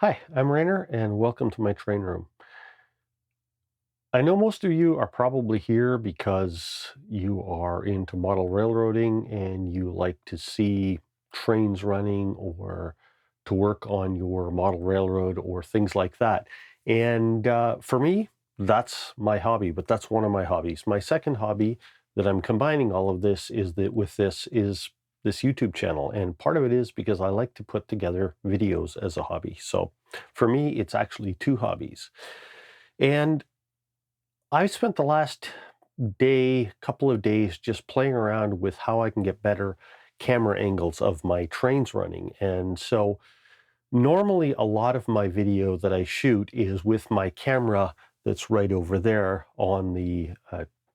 Hi, I'm Rainer, and welcome to my train room. I know most of you are probably here because you are into model railroading and you like to see trains running or to work on your model railroad or things like that. And for me, that's my hobby, but that's one of my hobbies. My second hobby that I'm combining all of this is that with this is this YouTube channel. And part of it is because I like to put together videos as a hobby. So for me, it's actually two hobbies. And I spent the last couple of days just playing around with how I can get better camera angles of my trains running. And so normally a lot of my video that I shoot is with my camera that's right over there on the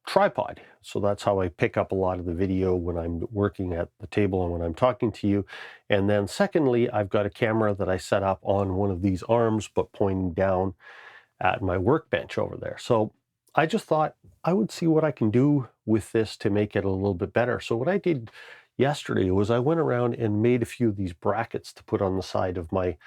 tripod. So that's how I pick up a lot of the video when I'm working at the table and when I'm talking to you. And then secondly, I've got a camera that I set up on one of these arms, but pointing down at my workbench over there. So I just thought I would see what I can do with this to make it a little bit better. So what I did yesterday was I went around and made a few of these brackets to put on the side of my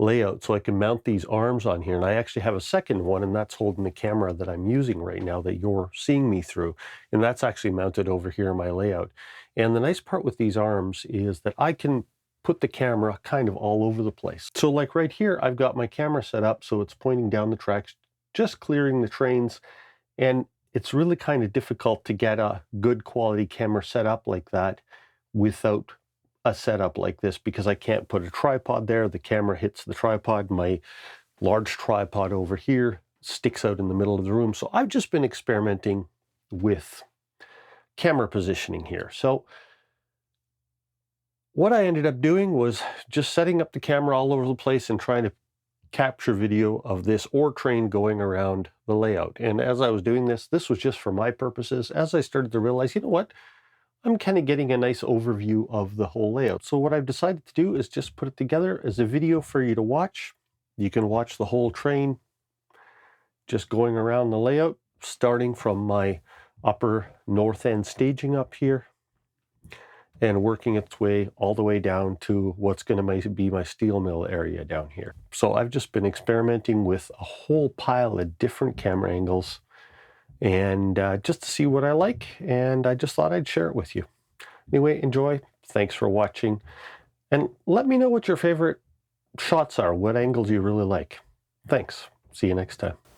layout so I can mount these arms on here. And I actually have a second one, and that's holding the camera that I'm using right now that you're seeing me through. And that's actually mounted over here in my layout. And the nice part with these arms is that I can put the camera kind of all over the place. So like right here, I've got my camera set up so it's pointing down the tracks, just clearing the trains. And it's really kind of difficult to get a good quality camera set up like that without a setup like this because I can't put a tripod there. The camera hits the tripod. My large tripod over here sticks out in the middle of the room. So I've just been experimenting with camera positioning here. So what I ended up doing was just setting up the camera all over the place and trying to capture video of this ore train going around the layout. And as I was doing this, this was just for my purposes. As I started to realize, you know what, I'm kind of getting a nice overview of the whole layout. So what I've decided to do is just put it together as a video for you to watch. You can watch the whole train just going around the layout, starting from my upper north end staging up here and working its way all the way down to what's going to be my steel mill area down here. So I've just been experimenting with a whole pile of different camera angles and just to see what I like, and I just thought I'd share it with you. Anyway, enjoy. Thanks for watching, and let me know what your favorite shots are, what angles you really like. Thanks. See you next time.